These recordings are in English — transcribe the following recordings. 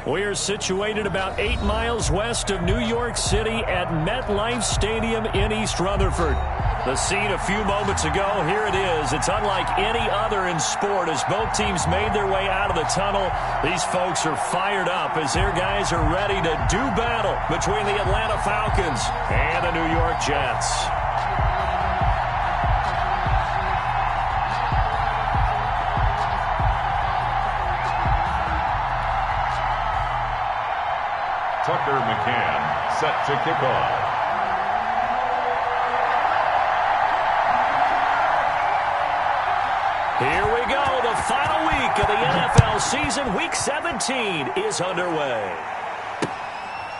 We are situated about 8 miles west of New York City at MetLife Stadium in East Rutherford. The scene a few moments ago, here it is. It's unlike any other in sport as both teams made their way out of the tunnel. These folks are fired up as their guys are ready to do battle between the Atlanta Falcons and the New York Jets. Tucker McCann set to kick off. Here we go. The final week of the NFL season. Week 17 is underway.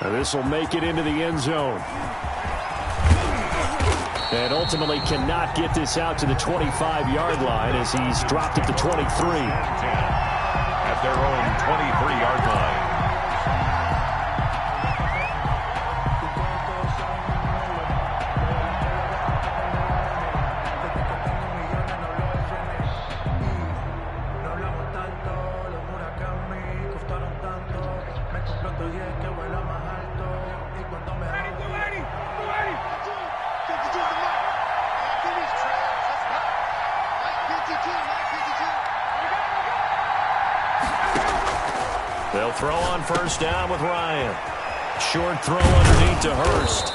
This will make it into the end zone. And ultimately cannot get this out to the 25-yard line as he's dropped at the 23. At their own 23-yard line. They'll throw on first down with Ryan. Short throw underneath to Hurst.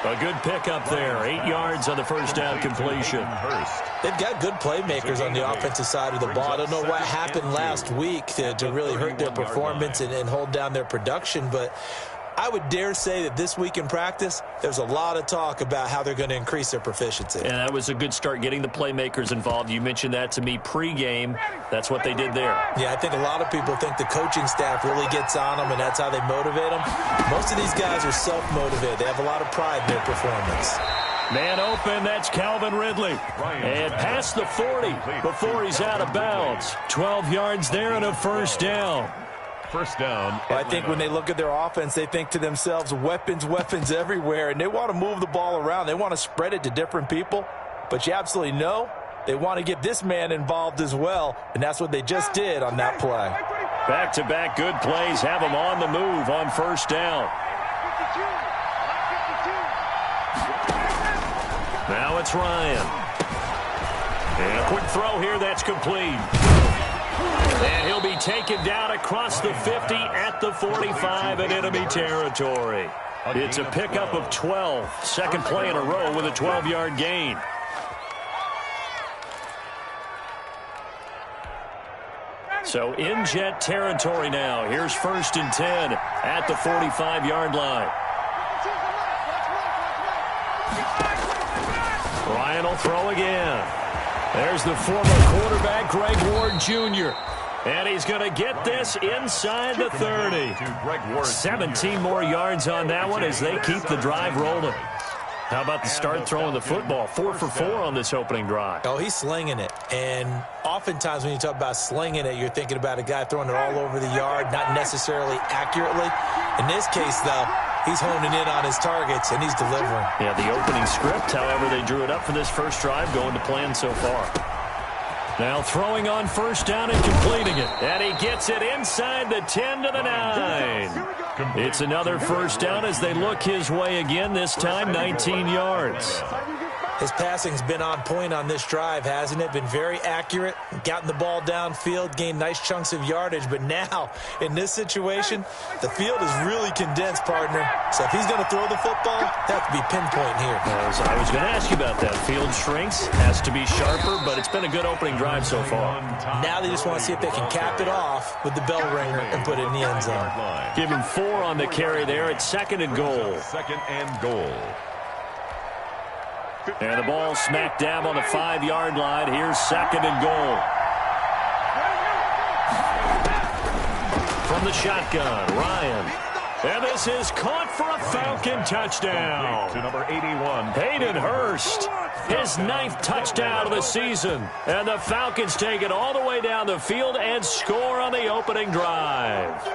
A good pickup there. 8 yards on the first down completion. They've got good playmakers on the offensive side of the ball. I don't know what happened last week to really hurt their performance and hold down their production, but I would dare say that this week in practice, there's a lot of talk about how they're going to increase their proficiency. And that was a good start getting the playmakers involved. You mentioned that to me pregame. That's what they did there. Yeah, I think a lot of people think the coaching staff really gets on them, and that's how they motivate them. Most of these guys are self-motivated. They have a lot of pride in their performance. Man open, that's Calvin Ridley. And past the 40 before he's out of bounds. 12 yards there and a first down. First down. I think when they look at their offense, they think to themselves, weapons, weapons everywhere, and they want to move the ball around. They want to spread it to different people, but you absolutely know they want to get this man involved as well, and that's what they just did on that play. Back-to-back good plays have them on the move on first down. Now it's Ryan. And a quick throw here that's complete. And he'll be taken down across the 50 at the 45 in enemy territory. It's a pickup of 12. Second play in a row with a 12-yard gain. So in Jet territory now. Here's first and 10 at the 45-yard line. Ryan will throw again. There's the former quarterback, Greg Ward Jr. And he's going to get this inside the 30. 17 more yards on that one as they keep the drive rolling. How about the start throwing the football? 4 for 4 on this opening drive. Oh, he's slinging it. And oftentimes when you talk about slinging it, you're thinking about a guy throwing it all over the yard, not necessarily accurately. In this case, though, he's honing in on his targets, and he's delivering. Yeah, the opening script, however, they drew it up for this first drive, going to plan so far. Now throwing on first down and completing it. And he gets it inside the 10 to the 9. It's another first down as they look his way again, this time 19 yards. His passing's been on point on this drive, hasn't it? Been very accurate, gotten the ball downfield, gained nice chunks of yardage. But now, in this situation, the field is really condensed, partner. So if he's going to throw the football, they have to be pinpoint here. I was going to ask you about that. Field shrinks, has to be sharper, but it's been a good opening drive so far. Now they just want to see if they can cap it off with the bell ringer and put it in the end zone. Give him 4 on the carry there. It's second and goal. Second and goal. And the ball smacked down on the 5-yard line. Here's second and goal. From the shotgun, Ryan. And this is caught for a Falcon touchdown. To number 81. Hayden Hurst, his 9th touchdown of the season. And the Falcons take it all the way down the field and score on the opening drive.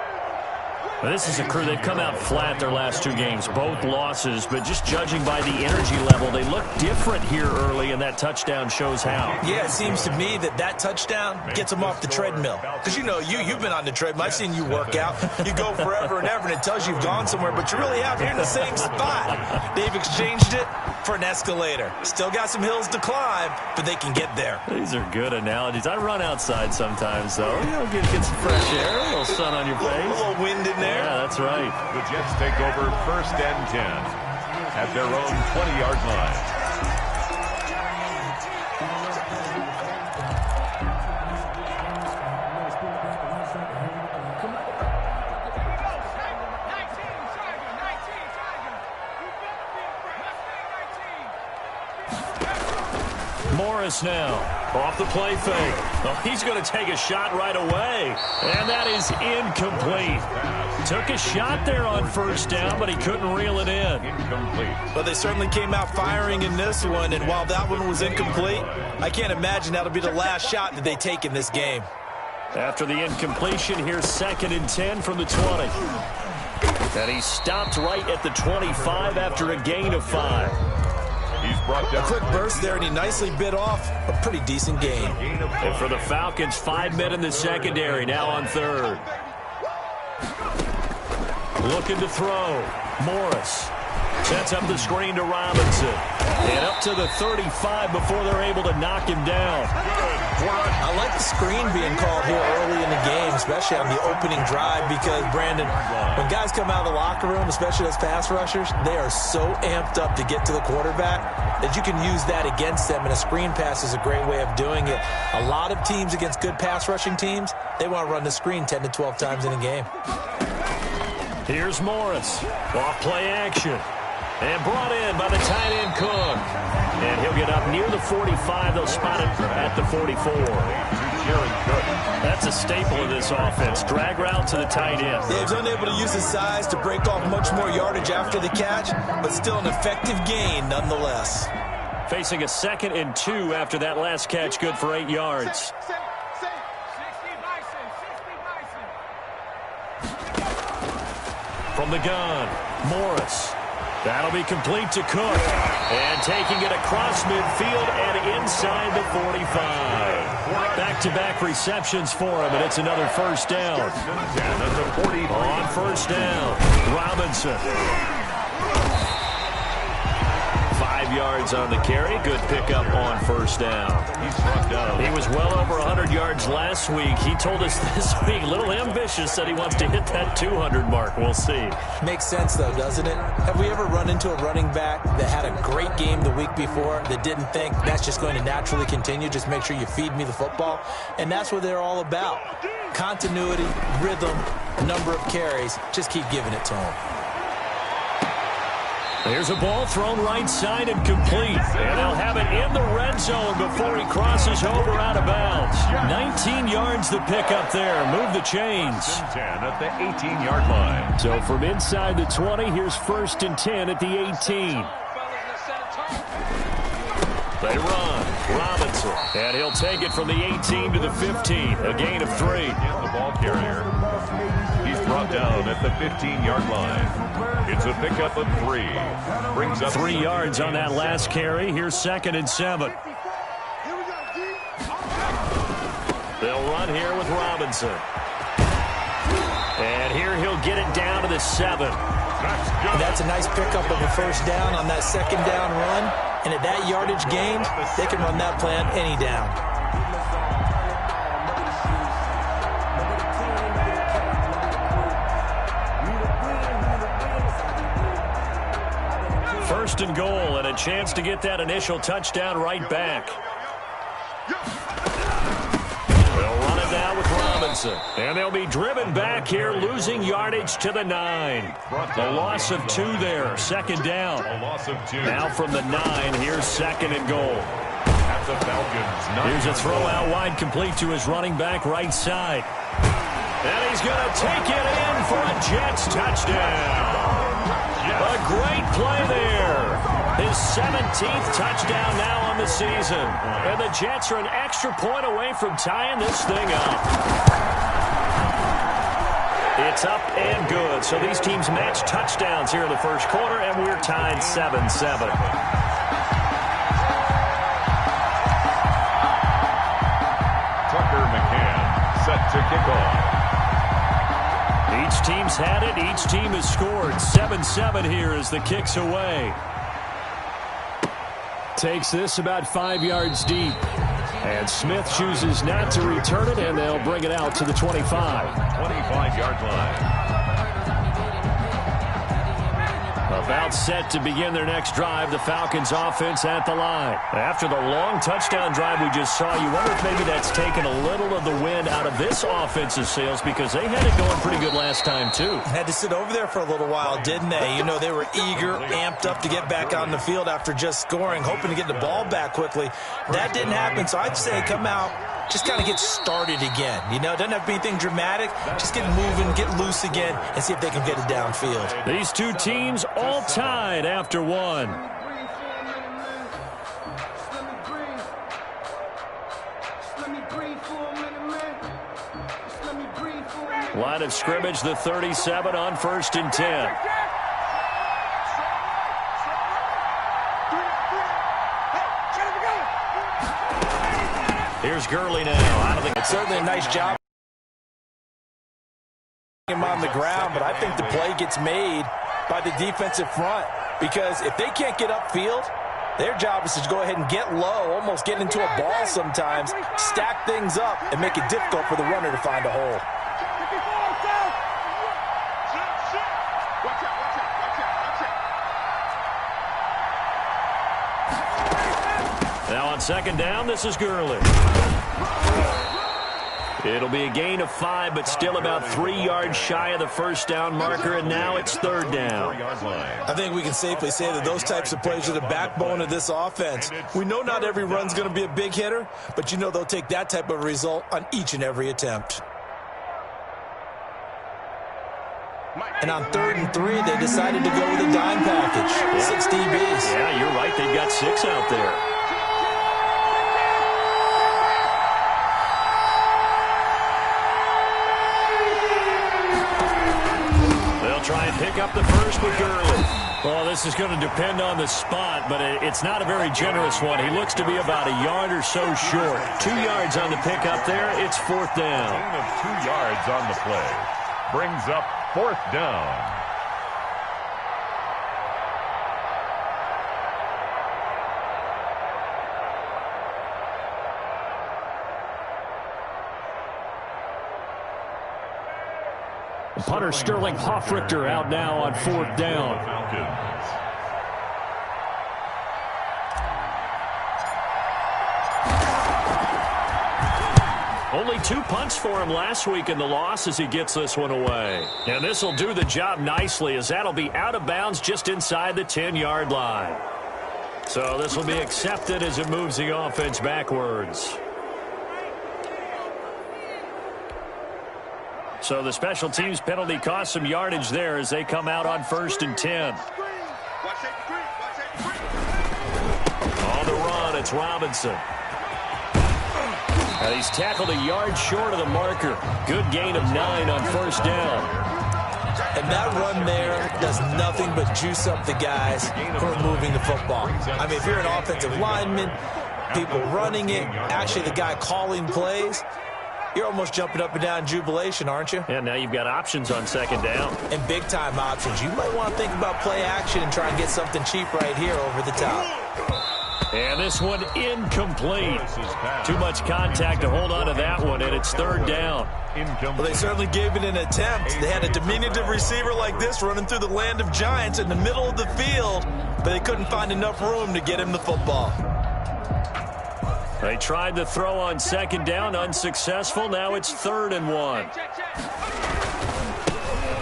Well, this is a crew. They've come out flat their last 2 games, both losses, but just judging by the energy level, they look different here early, and that touchdown shows how. Yeah, it seems to me that touchdown gets them off the treadmill. Because, you've been on the treadmill. I've seen you work out. You go forever and ever, and it tells you you've gone somewhere, but you really have. You're in the same spot. They've exchanged it for an escalator. Still got some hills to climb, but they can get there. These are good analogies. I run outside sometimes, though. Get some fresh air, a little sun on your face. A little wind in there. Yeah, that's right. The Jets take over 1st and 10 at their own 20-yard line. Morris now off the play fake. Oh, he's going to take a shot right away, and that is incomplete. Took a shot there on 1st down, but he couldn't reel it in. Incomplete. But they certainly came out firing in this one, and while that one was incomplete, I can't imagine that'll be the last shot that they take in this game. After the incompletion, here's 2nd and 10 from the 20. And he stopped right at the 25 after a gain of 5. He's brought down. A quick burst there, and he nicely bit off a pretty decent gain. And for the Falcons, 5 men in the secondary, now on 3rd. Looking to throw. Morris sets up the screen to Robinson. And up to the 35 before they're able to knock him down. I like the screen being called here early in the game, especially on the opening drive, because, Brandon, when guys come out of the locker room, especially those pass rushers, they are so amped up to get to the quarterback that you can use that against them, and a screen pass is a great way of doing it. A lot of teams against good pass rushing teams, they want to run the screen 10 to 12 times in a game. Here's Morris. Off play action. And brought in by the tight end Cook. And he'll get up near the 45. They'll spot it at the 44. That's a staple of this offense. Drag route to the tight end. Yeah, he's unable to use his size to break off much more yardage after the catch, but still an effective gain nonetheless. Facing a 2nd and 2 after that last catch, good for 8 yards. From the gun, Morris. That'll be complete to Cook. And taking it across midfield and inside the 45. Back-to-back receptions for him, and it's another 1st down. On 1st down, Robinson. 5 yards on the carry. Good pickup on 1st down. He was well over 100 yards last week. He told us this week, a little ambitious, said he wants to hit that 200 mark. We'll see. Makes sense, though, doesn't it? Have we ever run into a running back that had a great game the week before that didn't think that's just going to naturally continue? Just make sure you feed me the football. And that's what they're all about. Continuity, rhythm, number of carries. Just keep giving it to them. There's a ball thrown right side and complete. And they'll have it in the red zone before he crosses over out of bounds. 19 yards the pickup there. Move the chains. 10 at the 18-yard line. So from inside the 20, here's 1st and 10 at the 18. They run. Robinson. And he'll take it from the 18 to the 15. A gain of 3. The ball carrier. He's brought down at the 15-yard line. It's a pickup of 3. Brings up 3 yards on that last carry. Here's 2nd and 7. They'll run here with Robinson. And here he'll get it down to the 7. That's a nice pickup of a 1st down on that 2nd down run. And at that yardage gain, they can run that plan any down. First and goal, and a chance to get that initial touchdown right back. They'll run it now with Robinson. And they'll be driven back here, losing yardage to the 9. A loss of 2 there. 2nd down. a loss of 2. Now from the 9, here's 2nd and goal. At the Falcons. Here's a throw out wide, complete to his running back right side. And he's going to take it in for a Jets touchdown. A great play there. His 17th touchdown now on the season. And the Jets are an extra point away from tying this thing up. It's up and good. So these teams match touchdowns here in the first quarter, and we're tied 7-7. Tucker McCann set to kick off. Each team's had it. Each team has scored. 7-7 here as the kick's away. Takes this about 5 yards deep. And Smith chooses not to return it, and they'll bring it out to the 25. 25-yard line. About set to begin their next drive, the Falcons offense at the line. After the long touchdown drive we just saw, you wonder if maybe that's taken a little of the wind out of this offensive sails, because they had it going pretty good last time too. Had to sit over there for a little while, didn't they? You know, they were eager, amped up to get back on the field after just scoring, hoping to get the ball back quickly. That didn't happen, so I'd say come out, just kind of get started again. You know, it doesn't have to be anything dramatic. Just get moving, get loose again, and see if they can get it downfield. These two teams all tied after one. Line of scrimmage, the 37 on 1st and 10. Here's Gurley now. I don't think it's certainly a nice job him on the ground, but I think the play gets made by the defensive front, because if they can't get upfield, their job is to go ahead and get low, almost get into a ball sometimes, stack things up, and make it difficult for the runner to find a hole. Now on 2nd down, this is Gurley. It'll be a gain of 5, but still about 3 yards shy of the 1st down marker, and now it's 3rd down. I think we can safely say that those types of plays are the backbone of this offense. We know not every run's going to be a big hitter, but you know they'll take that type of result on each and every attempt. And on 3rd and 3, they decided to go with a dime package. 6 DBs. Yeah, you're right. They've got 6 out there. Try and pick up the first with Gurley. Well, this is going to depend on the spot, but it's not a very generous one. He looks to be about a yard or so short. 2 yards on the pickup there. It's 4th down. Gain of 2 yards on the play. Brings up 4th down. Punter Sterling Hoffrichter out now on 4th down. Only 2 punts for him last week in the loss as he gets this one away. And this will do the job nicely, as that'll be out of bounds just inside the 10-yard line. So this will be accepted as it moves the offense backwards. So the special teams penalty cost some yardage there as they come out on 1st and 10. On the run, it's Robinson. And he's tackled a yard short of the marker. Good gain of 9 on 1st down. And that run there does nothing but juice up the guys who are moving the football. I mean, if you're an offensive lineman, people running it, actually the guy calling plays, you're almost jumping up and down in jubilation, aren't you? And now you've got options on 2nd down. And big-time options. You might want to think about play action and try and get something cheap right here over the top. And this one incomplete. Too much contact to hold on to that one, and it's 3rd down. Well, they certainly gave it an attempt. They had a diminutive receiver like this running through the land of giants in the middle of the field, but they couldn't find enough room to get him the football. They tried to throw on 2nd down, unsuccessful. Now it's 3rd and 1.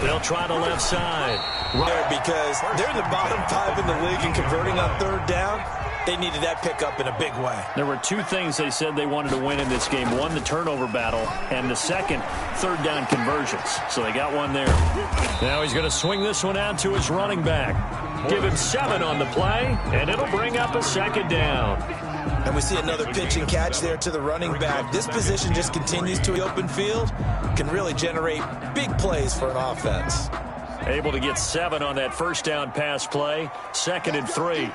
They'll try the left side. Right, because they're in the bottom 5 in the league in converting on 3rd down. They needed that pickup in a big way. There were 2 things they said they wanted to win in this game. One, the turnover battle, and the second, 3rd down conversions. So they got one there. Now he's going to swing this one out to his running back. Give him 7 on the play, and it'll bring up a 2nd down. And we see another pitch and catch there to the running back. This position just continues to the open field, can really generate big plays for an offense. Able to get 7 on that first down pass play. 2nd and 3.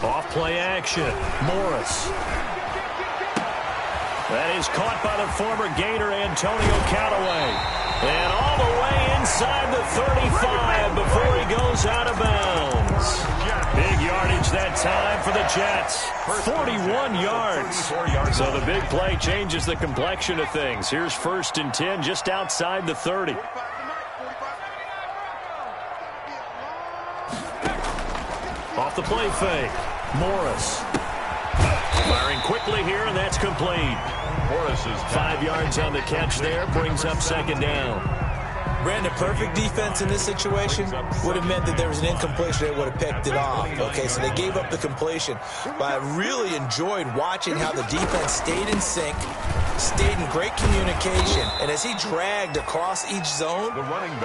Off play action. Morris. That is caught by the former Gator Antonio Callaway. And all the way inside the 35 before he goes out of bounds. Big yardage that time for the Jets. 41 yards. So the big play changes the complexion of things. Here's 1st and 10 just outside the 30. Off the play fake. Morris. Firing quickly here, and that's complete. Morris is 5 yards on the catch there. Brings up 2nd down. Brandon, perfect defense in this situation would have meant that there was an incompletion. They would have picked it off. Okay, so they gave up the completion. But I really enjoyed watching how the defense stayed in sync, stayed in great communication. And as he dragged across each zone,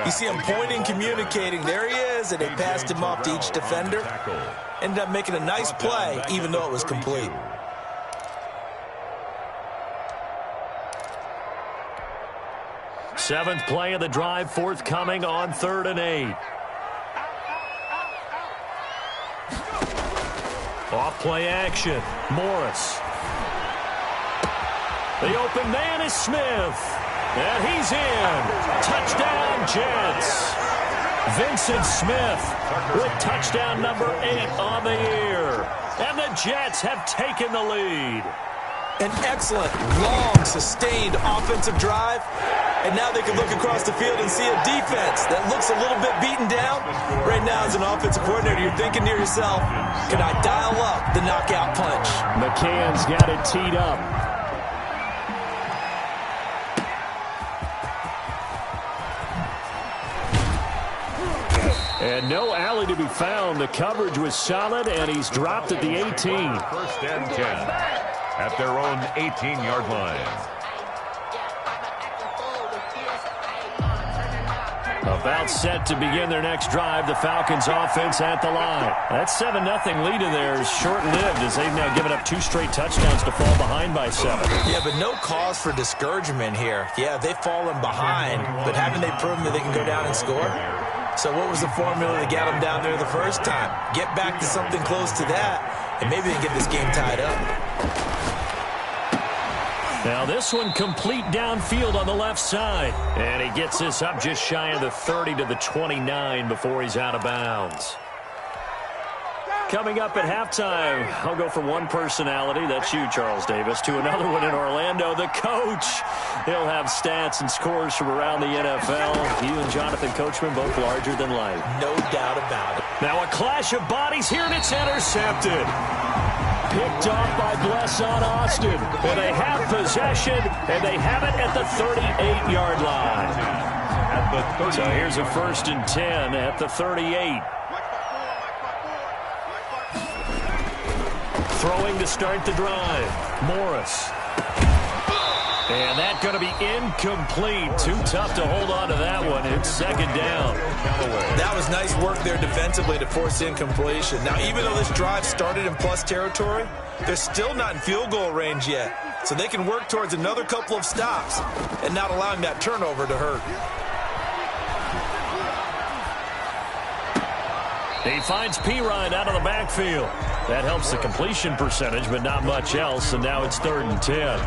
you see him pointing, communicating. There he is, and they passed him off to each defender. Ended up making a nice play, even though it was complete. Seventh play of the drive, forthcoming on 3rd and 8. Off play action. Morris. The open man is Smith. And he's in. Touchdown, Jets. Vincent Smith with touchdown number 8 on the year. And the Jets have taken the lead. An excellent, long, sustained offensive drive. And now they can look across the field and see a defense that looks a little bit beaten down. Right now, as an offensive coordinator, you're thinking to yourself, can I dial up the knockout punch? McCann's got it teed up. And no alley to be found. The coverage was solid, and he's dropped at the 18. 1st and 10 at their own 18-yard line. About set to begin their next drive. The Falcons offense at the line. That 7-0 lead of theirs is short-lived as they've now given up 2 straight touchdowns to fall behind by 7. Yeah, but no cause for discouragement here. Yeah, they've fallen behind, but haven't they proven that they can go down and score? So what was the formula to get them down there the first time? Get back to something close to that, and maybe they can get this game tied up. Now this one complete downfield on the left side. And he gets this up just shy of the 30 to the 29 before he's out of bounds. Coming up at halftime, I'll go from one personality, that's you, Charles Davis, to another one in Orlando, the coach. He'll have stats and scores from around the NFL. You and Jonathan Coachman both larger than life. No doubt about it. Now a clash of bodies here, and it's intercepted. Picked off by Blesson Austin. And they have possession, and they have it at the 38-yard line. So here's a 1st and 10 at the 38. Throwing to start the drive. Morris. And that's going to be incomplete. Too tough to hold on to that one. It's 2nd down. That was nice work there defensively to force incompletion. Now, even though this drive started in plus territory, they're still not in field goal range yet. So they can work towards another couple of stops and not allowing that turnover to hurt. He finds P-Ryan out of the backfield. That helps the completion percentage, but not much else, and now it's 3rd and 10.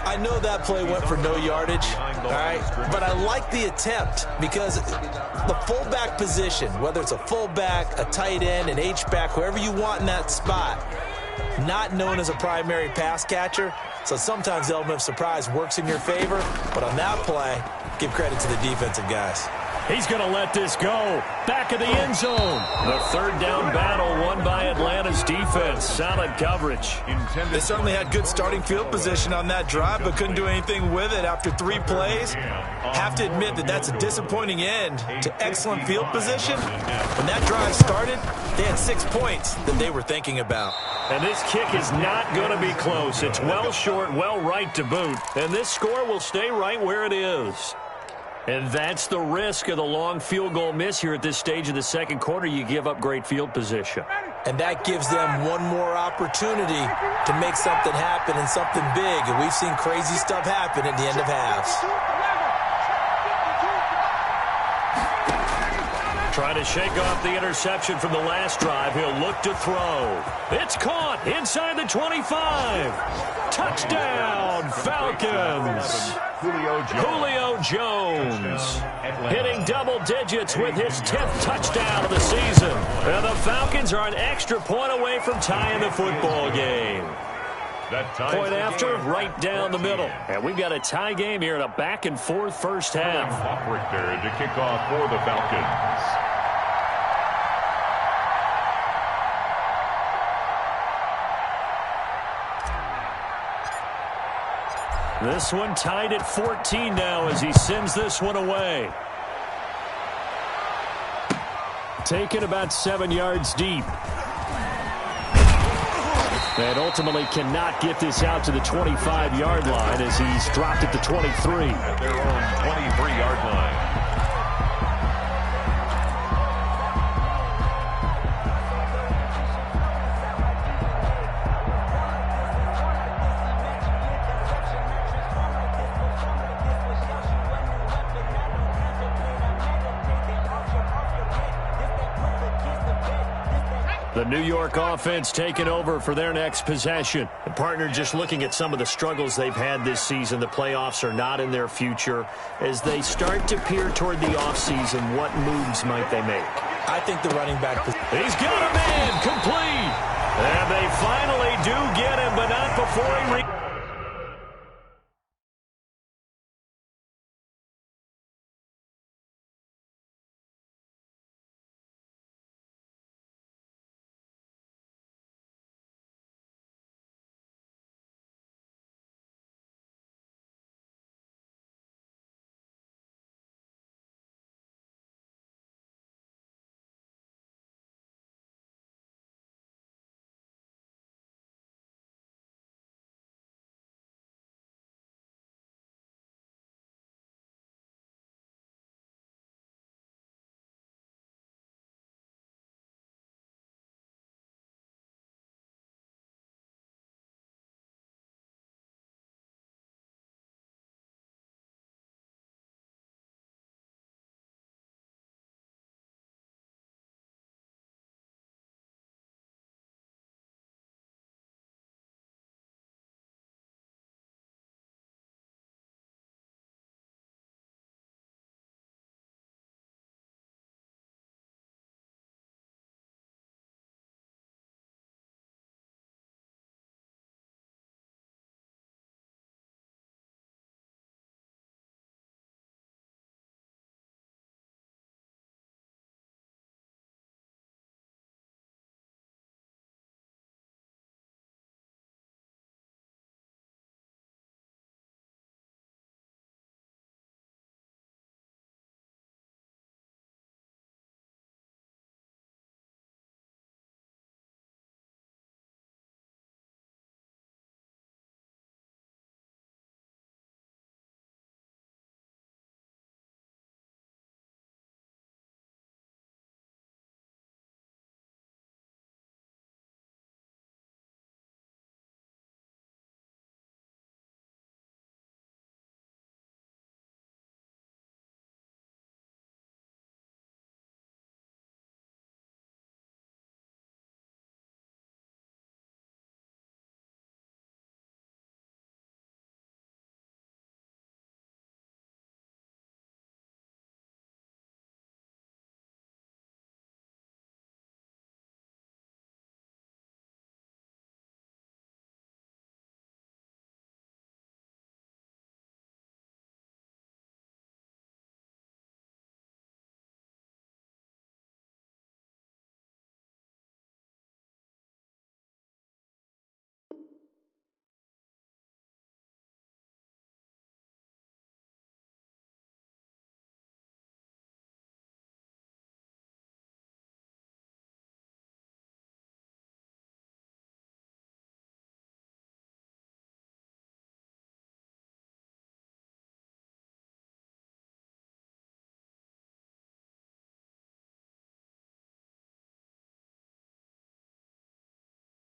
I know that play went for no yardage, all right, but I like the attempt because the fullback position, whether it's a fullback, a tight end, an H-back, whoever you want in that spot, not known as a primary pass catcher, so sometimes the element of surprise works in your favor, but on that play, give credit to the defensive guys. He's going to let this go. Back of the end zone. The 3rd down battle won by Atlanta's defense. Solid coverage. They certainly had good starting field position on that drive, but couldn't do anything with it after 3 plays. Have to admit that that's a disappointing end to excellent field position. When that drive started, they had 6 points that they were thinking about. And this kick is not going to be close. It's well short, well right to boot. And this score will stay right where it is. And that's the risk of the long field goal miss here at this stage of the 2nd quarter. You give up great field position. And that gives them one more opportunity to make something happen and something big. And we've seen crazy stuff happen at the end of halves. Trying to shake off the interception from the last drive. He'll look to throw. It's caught inside the 25. Touchdown, Falcons. Julio Jones hitting double digits with his 10th touchdown of the season. And the Falcons are an extra point away from tying the football game. Point after, right down the middle. And we've got a tie game here in a back-and-forth first half. Richter to kick off for the Falcons. This one tied at 14 now as he sends this one away. Taken about 7 yards deep. And ultimately cannot get this out to the 25-yard line as he's dropped at the 23. At their own 23-yard line. The New York offense taking over for their next possession. The partner just looking at some of the struggles they've had this season. The playoffs are not in their future. As they start to peer toward the offseason, what moves might they make? I think the running back... He's got a man complete. And they finally do get him, but not before he...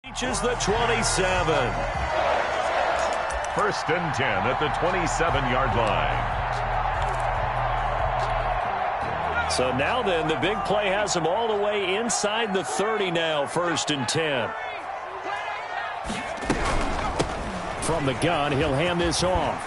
Reaches the 27. First and 10 at the 27-yard line. So now then, the big play has him all the way inside the 30 now, first and 10. From the gun, he'll hand this off.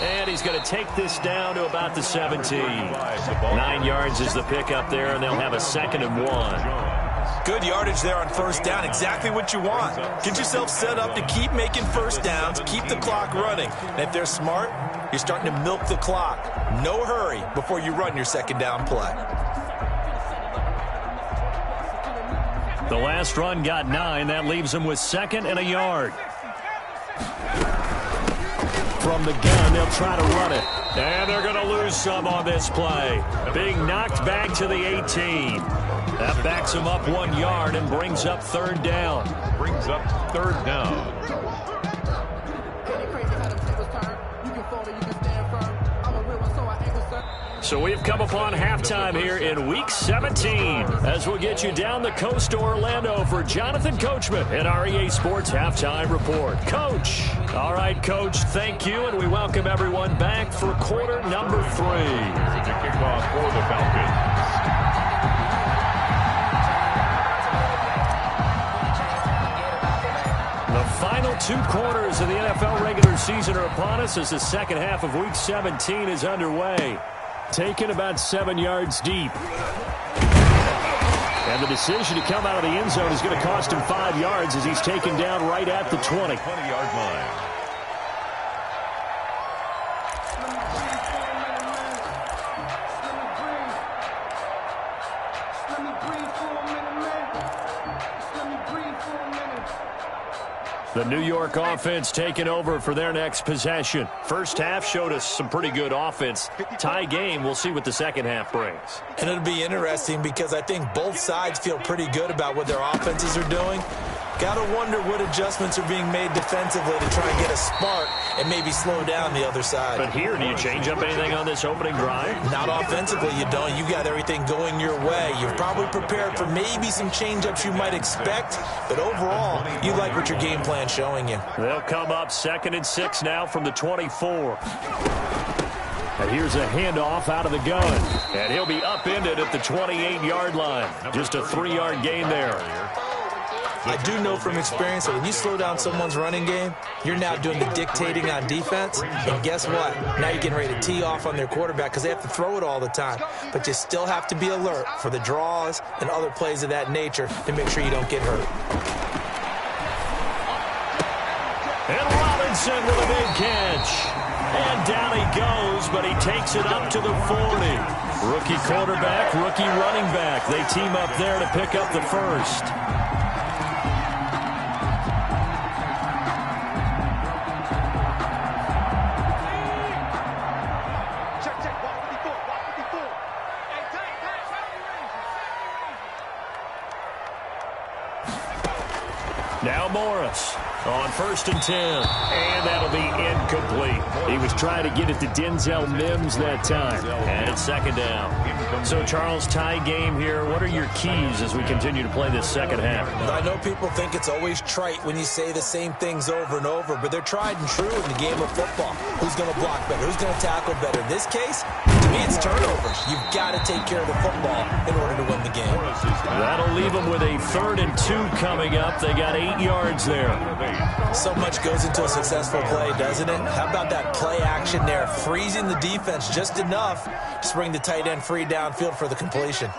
And he's going to take this down to about the 17. 9 yards is the pickup there, and they'll have a 2nd and 1. Good yardage there on first down. Exactly what you want. Get yourself set up to keep making first downs, keep the clock running. And if they're smart, you're starting to milk the clock. No hurry before you run your 2nd down play. The last run got 9. That leaves him with 2nd and a yard. From the gun, they'll try to run it. And they're going to lose some on this play. Being knocked back to the 18. That backs him up 1 yard and brings up 3rd down. Brings up 3rd down. So we've come upon halftime here in Week 17 as we'll get you down the coast to Orlando for Jonathan Coachman at our EA Sports Halftime Report. Coach. All right, Coach, thank you, and we welcome everyone back for quarter number 3. Here's the kickoff for the Falcons. The final 2 quarters of the NFL regular season are upon us as the second half of Week 17 is underway. Taken about 7 yards deep. And the decision to come out of the end zone is going to cost him 5 yards as he's taken down right at the 20. 20-yard line. The New York offense taking over for their next possession. First half showed us some pretty good offense. Tie game, we'll see what the second half brings. And it'll be interesting because I think both sides feel pretty good about what their offenses are doing. Got to wonder what adjustments are being made defensively to try and get a spark and maybe slow down the other side. But here, do you change up anything on this opening drive? Not offensively, you don't. You got everything going your way. You've probably prepared for maybe some change-ups you might expect, but overall, you like what your game plan's showing you. They'll come up 2nd and 6 now from the 24. And here's a handoff out of the gun. And he'll be upended at the 28-yard line. Just a 3-yard gain there. I do know from experience that when you slow down someone's running game, you're now doing the dictating on defense. And guess what? Now you're getting ready to tee off on their quarterback because they have to throw it all the time. But you still have to be alert for the draws and other plays of that nature to make sure you don't get hurt. And Robinson with a big catch. And down he goes, but he takes it up to the 40. Rookie quarterback, rookie running back. They team up there to pick up the first. Now Morris on 1st and 10. And that'll be incomplete. He was trying to get it to Denzel Mims that time. And it's 2nd down. So, Charles, tie game here. What are your keys as we continue to play this second half? I know people think it's always trite when you say the same things over and over, but they're tried and true in the game of football. Who's going to block better? Who's going to tackle better? In this case, to me, it's turnovers. You've got to take care of the football in order to win the game. That'll leave them with a 3rd and 2 coming up. They got 8 yards there. So much goes into a successful play, doesn't it? How about that play action there, freezing the defense just enough to bring the tight end free downfield for the completion.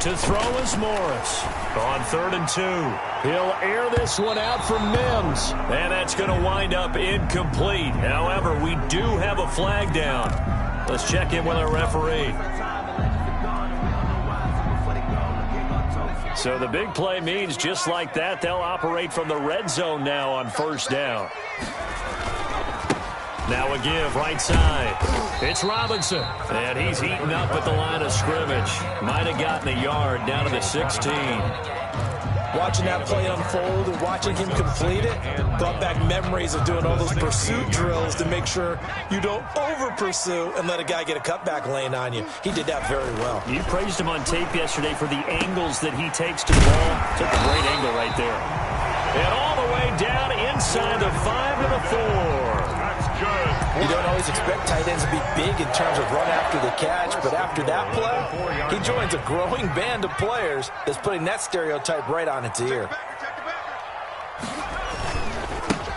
To throw is Morris on 3rd and 2. He'll air this one out for Mims. And that's going to wind up incomplete. However, we do have a flag down. Let's check in with our referee. So the big play means just like that, they'll operate from the red zone now on 1st down. Now a give right side. It's Robinson. And he's eaten up at the line of scrimmage. Might have gotten a yard down to the 16. Watching that play unfold and watching him complete it brought back memories of doing all those pursuit drills to make sure you don't over-pursue and let a guy get a cutback lane on you. He did that very well. You praised him on tape yesterday for the angles that he takes to the ball. Took a great angle right there. And all the way down inside the 5 to the 4. That's good. You don't always expect tight ends to be big in terms of run after the catch, but after that play, he joins a growing band of players that's putting that stereotype right on its ear.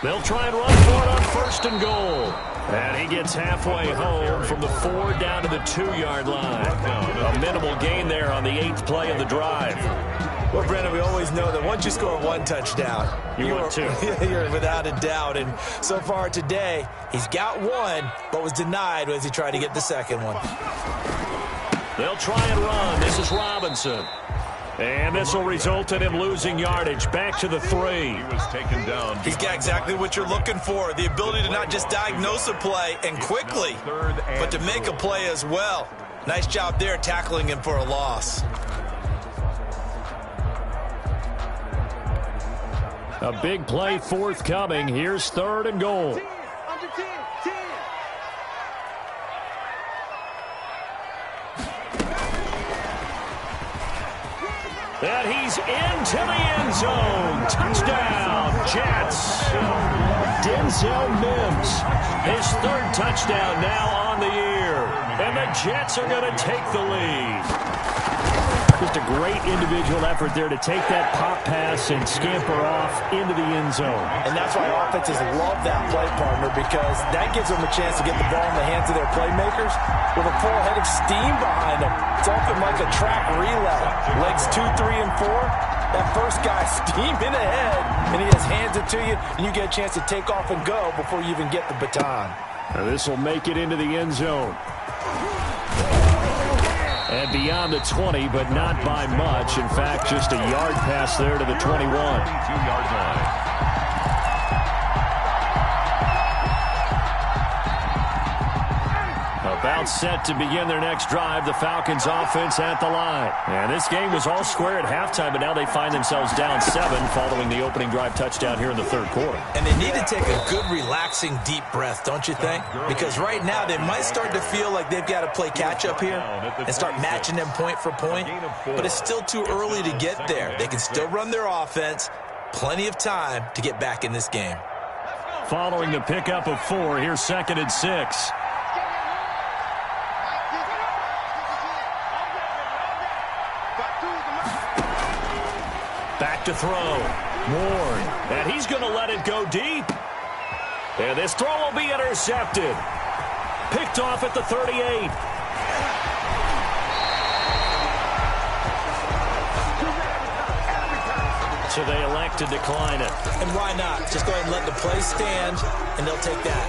They'll try and run for it on 1st and goal. And he gets halfway home from the 4 down to the 2-yard line. A minimal gain there on the 8th play of the drive. Well, Brandon, we always know that once you score 1 touchdown, you're without a doubt. And so far today, he's got 1, but was denied as he tried to get the 2nd one. They'll try and run. This is Robinson. And this will result in him losing yardage. Back to the 3. He was taken down. He's got exactly what you're looking for. The ability to not just diagnose a play and quickly, but to make a play as well. Nice job there tackling him for a loss. A big play forthcoming. Here's 3rd and goal. And he's into the end zone. Touchdown, Jets. Denzel Mims, his 3rd touchdown now on the year. And the Jets are going to take the lead. Just a great individual effort there to take that pop pass and scamper off into the end zone. And that's why offenses love that play, partner, because that gives them a chance to get the ball in the hands of their playmakers with a full head of steam behind them. It's often like a track relay. Legs 2, 3, and 4. That first guy steaming ahead, and he just hands it to you, and you get a chance to take off and go before you even get the baton. Now this will make it into the end zone. And beyond the 20, but not by much. In fact, just a yard pass there to the 21. 2-yard line. About set to begin their next drive, the Falcons offense at the line. And this game was all square at halftime, but now they find themselves down 7 following the opening drive touchdown here in the 3rd quarter. And they need to take a good, relaxing, deep breath, don't you think? Because right now they might start to feel like they've got to play catch-up here and start matching them point for point. But it's still too early to get there. They can still run their offense. Plenty of time to get back in this game. Following the pickup of 4, here's 2nd and 6. Back to throw. Ward. And he's going to let it go deep. And this throw will be intercepted. Picked off at the 38. So they elect to decline it. And why not? Just go ahead and let the play stand, and they'll take that.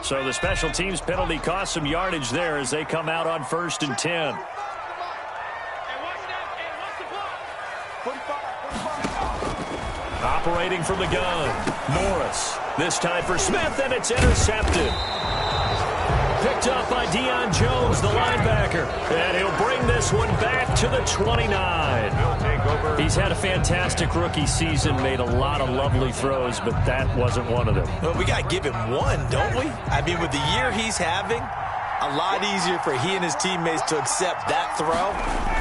So the special teams penalty cost some yardage there as they come out on 1st and 10. Operating from the gun, Morris. This time for Smith, and it's intercepted. Picked up by Deion Jones, the linebacker. And he'll bring this one back to the 29. He's had a fantastic rookie season, made a lot of lovely throws, but that wasn't one of them. Well, we got to give him one, don't we? I mean, with the year he's having, a lot easier for he and his teammates to accept that throw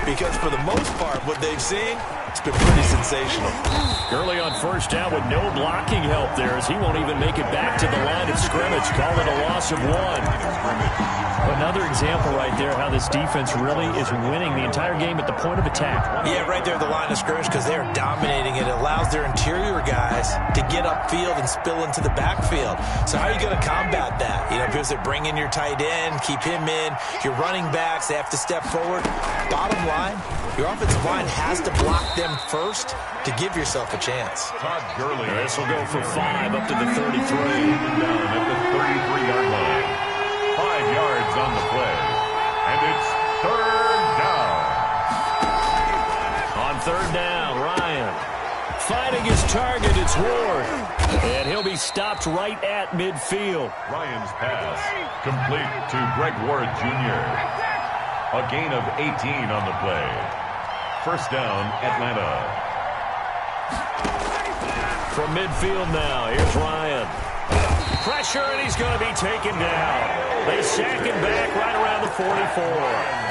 because for the most part, what they've seen, it's been pretty sensational. Gurley on 1st down with no blocking help there as he won't even make it back to the line of scrimmage. Call it a loss of 1. Another example right there how this defense really is winning the entire game at the point of attack. Yeah, right there at the line of scrimmage because they're dominating it. It allows their interior guys to get upfield and spill into the backfield. So how are you going to combat that? You know, because they bring in your tight end, keep him in. Your running backs, they have to step forward. Bottom line, your offensive line has to block them first to give yourself a chance. Todd Gurley. This will go for 5 up to the 33. Down at the 33-yard line. 5 yards on the play. And it's 3rd down. On 3rd down, Ryan. Fighting his target, it's Ward. And he'll be stopped right at midfield. Ryan's pass complete to Greg Ward Jr. A gain of 18 on the play. First down, Atlanta. From midfield now, here's Ryan. Pressure, and he's going to be taken down. They sack him back right around the 44.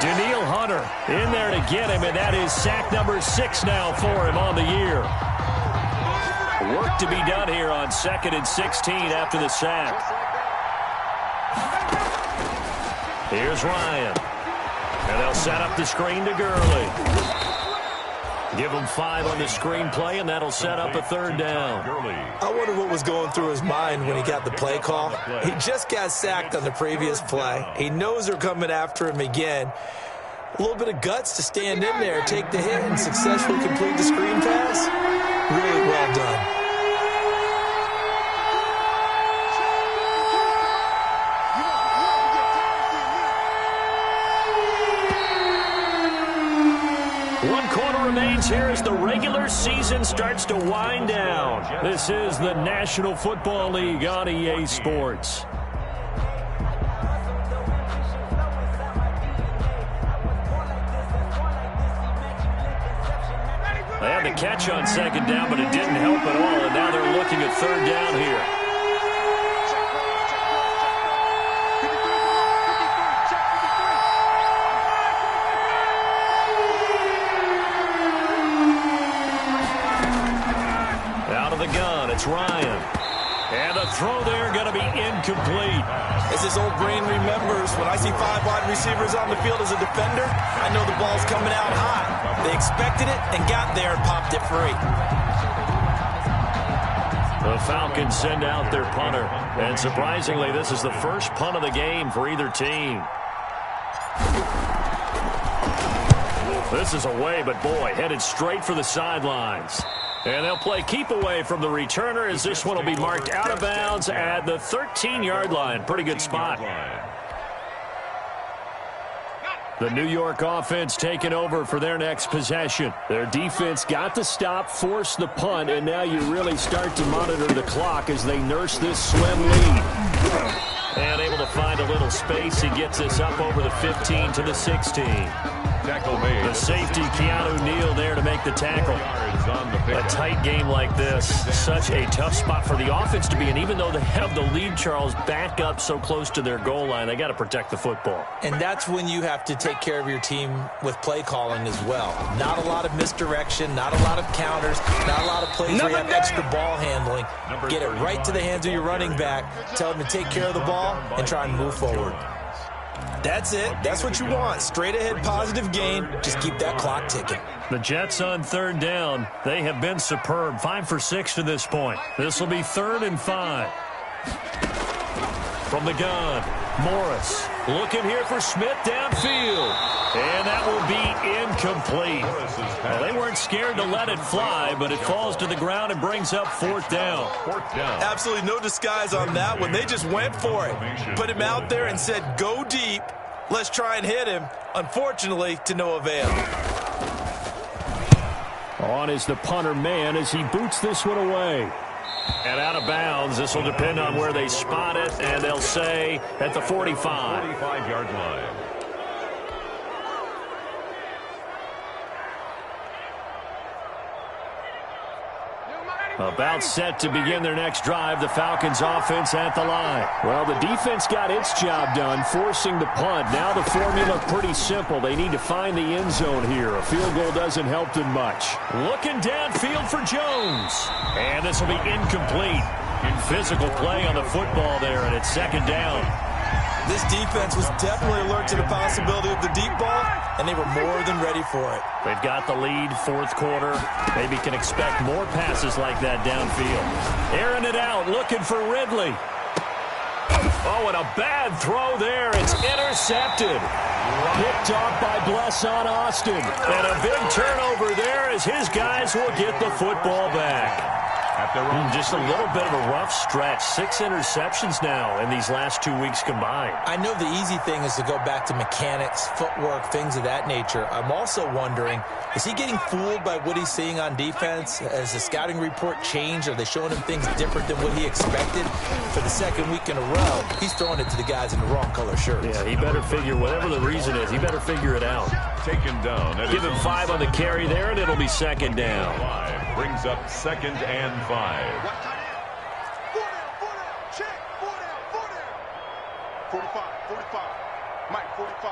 Danielle Hunter in there to get him, and that is sack number 6 now for him on the year. Work to be done here on 2nd and 16 after the sack. Here's Ryan. And they'll set up the screen to Gurley. Give him 5 on the screen play, and that'll set up a 3rd down. I wonder what was going through his mind when he got the play call. He just got sacked on the previous play. He knows they're coming after him again. A little bit of guts to stand in there, take the hit, and successfully complete the screen pass. Really well done. Here as the regular season starts to wind down. This is the National Football League on EA Sports. They had the catch on 2nd down, but it didn't help at all, and now they're looking at 3rd down here. It's Ryan. And the throw there going to be incomplete. As his old brain remembers, when I see 5 wide receivers on the field as a defender, I know the ball's coming out high. They expected it and got there and popped it free. The Falcons send out their punter. And surprisingly, this is the first punt of the game for either team. This is away, but boy, headed straight for the sidelines. And they'll play keep away from the returner as this one will be marked out of bounds at the 13-yard line. Pretty good spot. The New York offense taking over for their next possession. Their defense got the stop, forced the punt, and now you really start to monitor the clock as they nurse this slim lead. And able to find a little space. He gets this up over the 15 to the 16. Tackle made. The safety, Keanu Neal, there to make the tackle. A tight game like this, such a tough spot for the offense to be in. Even though they have the lead, Charles, back up so close to their goal line, they got to protect the football. And that's when you have to take care of your team with play calling as well. Not a lot of misdirection, not a lot of counters, not a lot of plays where you have extra ball handling. Get it right to the hands of your running back, tell them to take care of the ball, and try and move forward. That's it. That's what you want. Straight ahead, positive gain. Just keep that clock ticking. The Jets on 3rd down. They have been superb. 5 for 6 to this point. This will be 3rd and 5. From the gun, Morris looking here for Smith downfield. And that will be incomplete. Well, they weren't scared to let it fly, but it falls to the ground and brings up 4th down. Absolutely no disguise on that one. They just went for it. Put him out there and said, go deep. Let's try and hit him. Unfortunately, to no avail. On is the punter man as he boots this one away. And out of bounds. This will depend on where they spot it, and they'll say at the 45. 45-yard line. About set to begin their next drive, the Falcons offense at the line. Well, the defense got its job done, forcing the punt. Now the formula pretty simple. They need to find the end zone here. A field goal doesn't help them much. Looking downfield for Jones. And this will be incomplete. In physical play on the football there, and it's 2nd down. This defense was definitely alert to the possibility of the deep ball, and they were more than ready for it. They've got the lead, 4th quarter. Maybe can expect more passes like that downfield. Airing it out, looking for Ridley. Oh, and a bad throw there. It's intercepted. Picked off by Blesson Austin. And a big turnover there as his guys will get the football back. at their own. Just a little bit of a rough stretch. 6 interceptions now in these last 2 weeks combined. I know the easy thing is to go back to mechanics, footwork, things of that nature. I'm also wondering, is he getting fooled by what he's seeing on defense? Has the scouting report changed? Are they showing him things different than what he expected? For the second week in a row, he's throwing it to the guys in the wrong color shirts. Yeah, he better figure, whatever the reason is, he better figure it out. Taken down. Give him 5 on the carry there, and it'll be second down. 5 brings up 2nd and 5. 45. Mike, 45.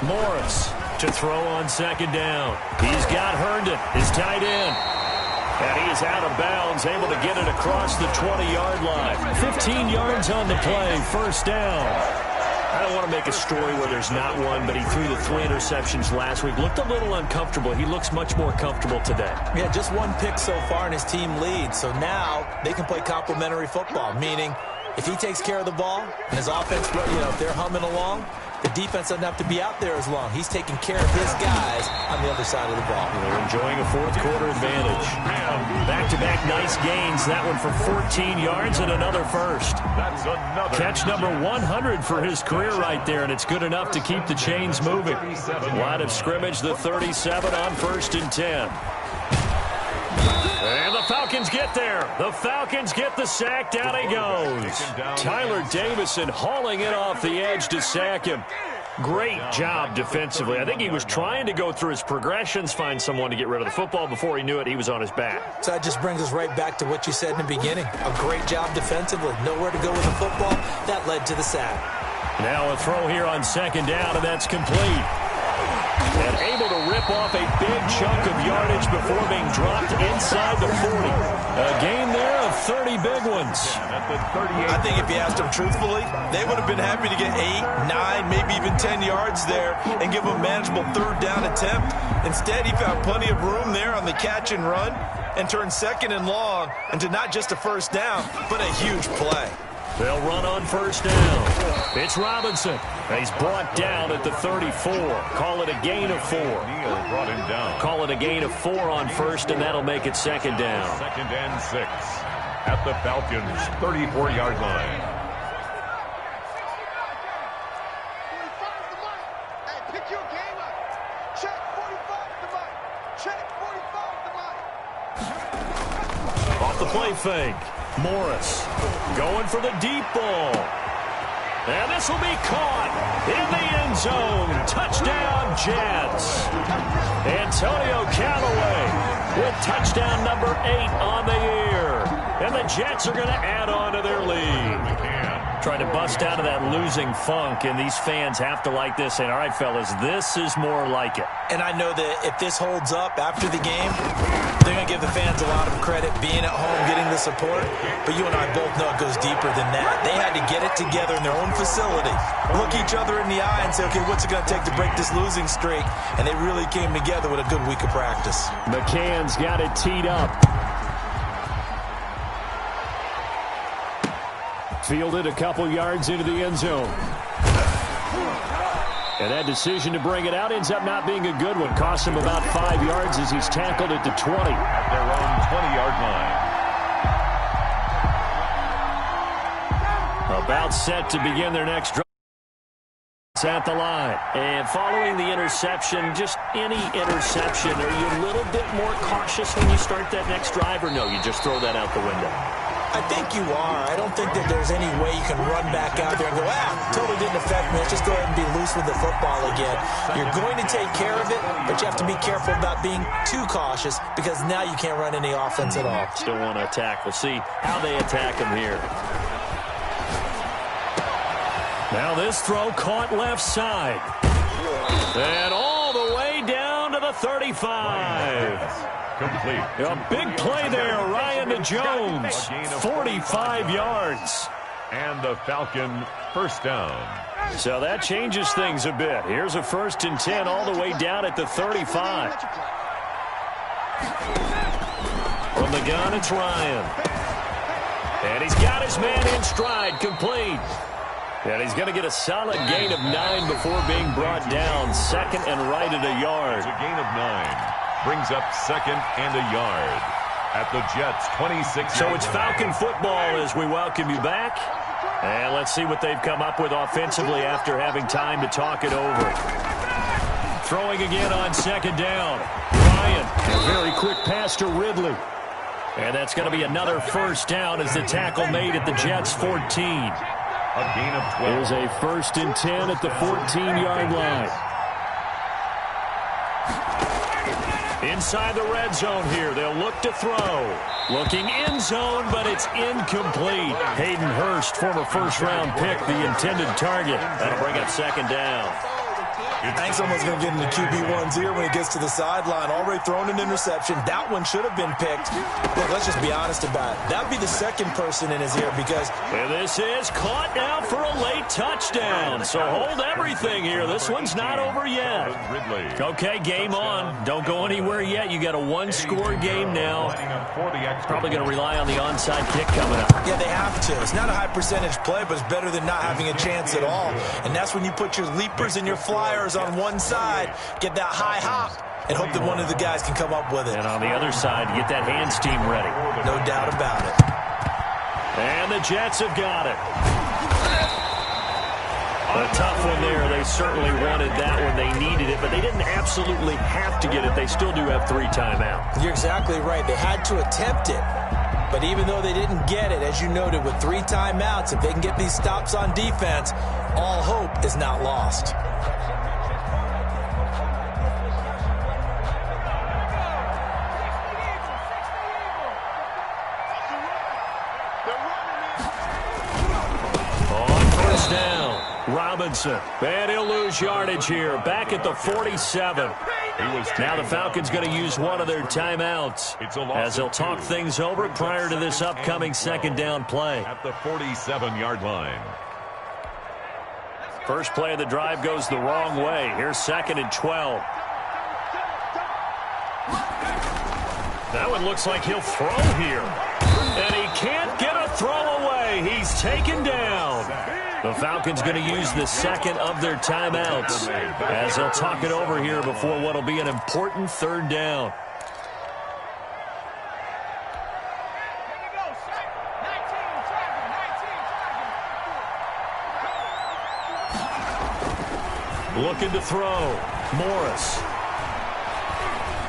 Morris to throw on 2nd down. He's got Herndon, his tight end. And he is out of bounds, able to get it across the 20-yard line. 15 yards on the play, 1st down. I don't want to make a story where there's not one, but he threw the 3 interceptions last week. Looked a little uncomfortable. He looks much more comfortable today. Yeah, just 1 pick so far, and his team leads. So now they can play complementary football, meaning if he takes care of the ball and his offense, if they're humming along, the defense doesn't have to be out there as long. He's taking care of his guys on the other side of the ball. They're enjoying a 4th quarter advantage. Back-to-back nice gains. That one for 14 yards and another first. That's another catch number 100 for his career right there, and it's good enough to keep the chains moving. Line of scrimmage, the 37 on 1st and 10. And the Falcons get there. The Falcons get the sack. Down he goes. Tyler Davison hauling it off the edge to sack him. Great job defensively. I think he was trying to go through his progressions, find someone to get rid of the football. Before he knew it, he was on his back. So that just brings us right back to what you said in the beginning. A great job defensively. Nowhere to go with the football. That led to the sack. Now a throw here on 2nd down, and that's complete. And able to rip off a big chunk of yardage before being dropped inside the 40. A gain there of 30 big ones. I think if you asked them truthfully, they would have been happy to get 8, 9, maybe even 10 yards there and give them a manageable 3rd down attempt. Instead, he found plenty of room there on the catch and run and turned 2nd and long into not just a 1st down, but a huge play. They'll run on 1st down. It's Robinson. He's brought down at the 34. Call it a gain of 4. Neal brought him down. Call it a gain of 4 on 1st, and that'll make it 2nd down. 2nd and 6 at the Falcons' 34-yard line. Hey, pick your game up. Check 45 to Mike. Check 45 to Mike. Off the play fake. Morris going for the deep ball. And this will be caught in the end zone. Touchdown, Jets. Antonio Callaway with touchdown number 8 on the year. And the Jets are going to add on to their lead. Trying to bust out of that losing funk, and these fans have to like this. And all right, fellas, this is more like it. And I know that if this holds up after the game, they're going to give the fans a lot of credit being at home, getting the support. But you and I both know it goes deeper than that. They had to get it together in their own facility, look each other in the eye and say, okay, what's it going to take to break this losing streak? And they really came together with a good week of practice. McCann's got it teed up. Fielded a couple yards into the end zone. And that decision to bring it out ends up not being a good one. Costs him about 5 yards as he's tackled at the 20. At their own 20-yard line. About set to begin their next drive. It's at the line. And following the interception, just any interception, are you a little bit more cautious when you start that next drive, or no, you just throw that out the window? I think you are. I don't think that there's any way you can run back out there and go, totally didn't affect me. Let's just go ahead and be loose with the football again. You're going to take care of it, but you have to be careful about being too cautious because now you can't run any offense at all. Still want to attack. We'll see how they attack him here. Now this throw caught left side. And all the way down to the 35. Complete. A big play there, Ryan to Jones. 45 yards. And the Falcon 1st down. So that changes things a bit. Here's a 1st and 10 all the way down at the 35. From the gun, it's Ryan. And he's got his man in stride, complete. And he's going to get a solid gain of 9 before being brought down. 2nd and right at a yard. It's a gain of 9. Brings up 2nd and a yard. At the Jets' 26. So it's Falcon football as we welcome you back. And let's see what they've come up with offensively after having time to talk it over. Throwing again on second down. Ryan, a very quick pass to Ridley. And that's going to be another first down as the tackle made at the Jets' 14. A gain of 12. Here's a 1st and 10 at the 14-yard line. Inside the red zone here. They'll look to throw. Looking end zone, but it's incomplete. Hayden Hurst, former first-round pick, the intended target. That'll bring up second down. I think someone's going to get into QB1's ear when he gets to the sideline. Already thrown an interception. That one should have been picked. Look, let's just be honest about it. That would be the second person in his ear because... And this is caught now for a late touchdown. So hold everything here. This one's not over yet. Okay, game on. Don't go anywhere yet. You got a one-score game now. Probably going to rely on the onside kick coming up. Yeah, they have to. It's not a high-percentage play, but it's better than not having a chance at all. And that's when you put your leapers and your flyers on one side, get that high hop, and hope that one of the guys can come up with it. And on the other side, get that hands team ready. No doubt about it. And the Jets have got it. A tough one there. They certainly wanted that one. They needed it, but they didn't absolutely have to get it. They still do have 3 timeouts. You're exactly right. They had to attempt it. But even though they didn't get it, as you noted, with 3 timeouts, if they can get these stops on defense, all hope is not lost. Robinson, and he'll lose yardage here. Back at the 47. Now the Falcons going to use one of their timeouts as they'll talk things over prior to this upcoming second down play. At the 47-yard line. First play of the drive goes the wrong way. Here's 2nd and 12. That one looks like he'll throw here. And he can't get a throw away. He's taken down. The Falcons going to use the second of their timeouts as they'll talk it over here before what will be an important 3rd down. Looking to throw. Morris.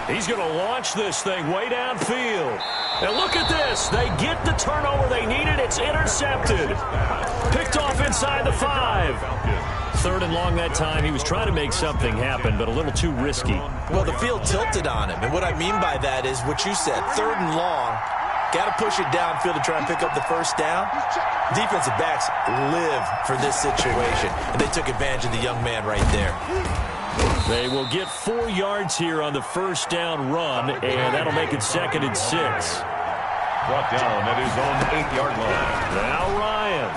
He's going to launch this thing way downfield. And look at this. They get the turnover they needed. It's intercepted. Picked off inside the 5. 3rd and long that time. He was trying to make something happen, but a little too risky. Well, the field tilted on him. And what I mean by that is what you said. 3rd and long. Got to push it downfield to try and pick up the first down. Defensive backs live for this situation. And they took advantage of the young man right there. They will get 4 yards here on the first down run, and that'll make it 2nd and 6. Brought down at his own 8-yard line. Now Ryan.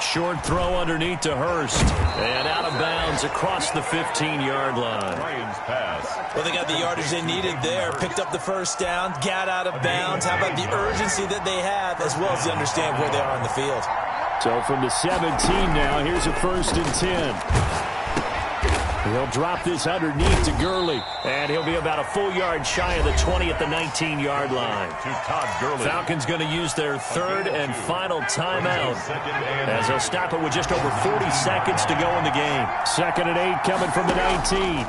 Short throw underneath to Hurst. And out of bounds across the 15-yard line. Ryan's pass. Well, they got the yardage they needed there. Picked up the first down. Got out of bounds. How about the urgency that they have, as well as they understand where they are on the field. So from the 17 now, here's a 1st and 10. He'll drop this underneath to Gurley, and he'll be about a full yard shy of the 20 at the 19-yard line. To Todd Gurley. Falcons going to use their 3rd and final timeout as they'll stop it with just over 40 seconds to go in the game. 2nd and 8 coming from the 19.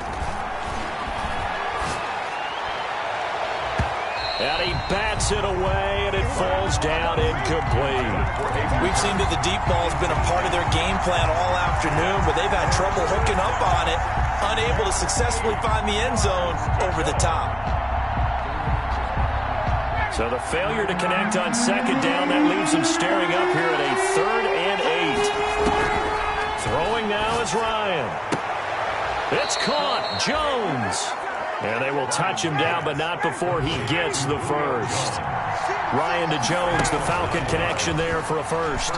And he bats it away, and it falls down incomplete. We've seen that the deep ball has been a part of their game plan all afternoon, but they've had trouble hooking up on it, unable to successfully find the end zone over the top. So the failure to connect on 2nd down, that leaves them staring up here at a 3rd and 8. Throwing now is Ryan. It's caught. Jones. And they will touch him down, but not before he gets the first. Ryan to Jones, the Falcon connection there for a first.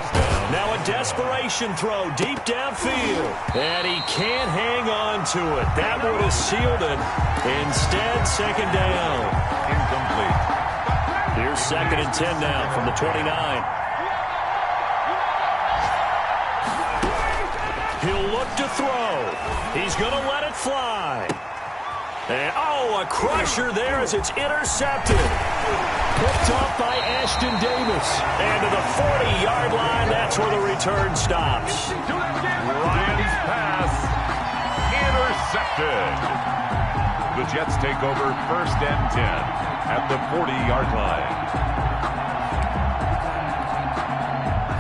Now a desperation throw deep downfield. And he can't hang on to it. That would have sealed it. Instead, 2nd down. Incomplete. Here's 2nd and 10 now from the 29. He'll look to throw. He's going to let it fly. And, oh, a crusher there as it's intercepted. Picked off by Ashton Davis. And to the 40-yard line, that's where the return stops. Ryan's pass intercepted. The Jets take over 1st and 10 at the 40-yard line.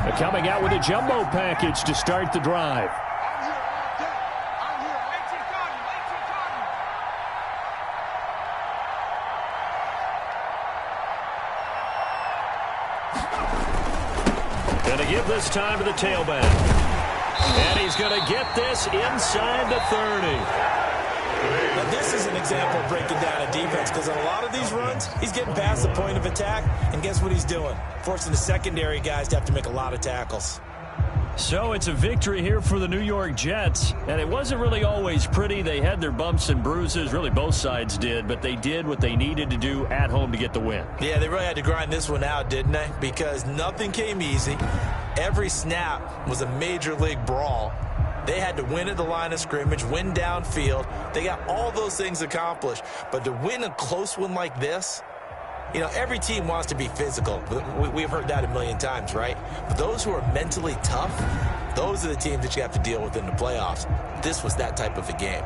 They're coming out with a jumbo package to start the drive. Going to give this time to the tailback. And he's going to get this inside the 30. Now, this is an example of breaking down a defense, because on a lot of these runs, he's getting past the point of attack, and guess what he's doing? Forcing the secondary guys to have to make a lot of tackles. So it's a victory here for the New York Jets, and it wasn't really always pretty. They had their bumps and bruises, really both sides did, but they did what they needed to do at home to get the win. Yeah, they really had to grind this one out, didn't they? Because nothing came easy. Every snap was a major league brawl. They had to win at the line of scrimmage, win downfield. They got all those things accomplished, but to win a close one like this, you know, every team wants to be physical. We've heard that a million times, right? But those who are mentally tough, those are the teams that you have to deal with in the playoffs. This was that type of a game.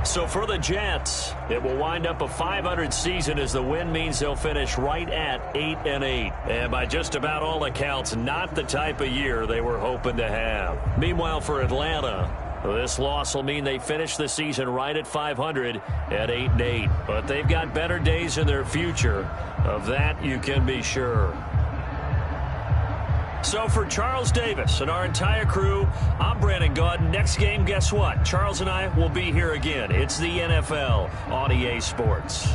So for the Jets, it will wind up a .500 season, as the win means they'll finish right at 8-8. And by just about all accounts, not the type of year they were hoping to have. Meanwhile, for Atlanta, this loss will mean they finish the season right at .500 at 8-8. But they've got better days in their future. Of that, you can be sure. So for Charles Davis and our entire crew, I'm Brandon Gaudin. Next game, guess what? Charles and I will be here again. It's the NFL on EA Sports.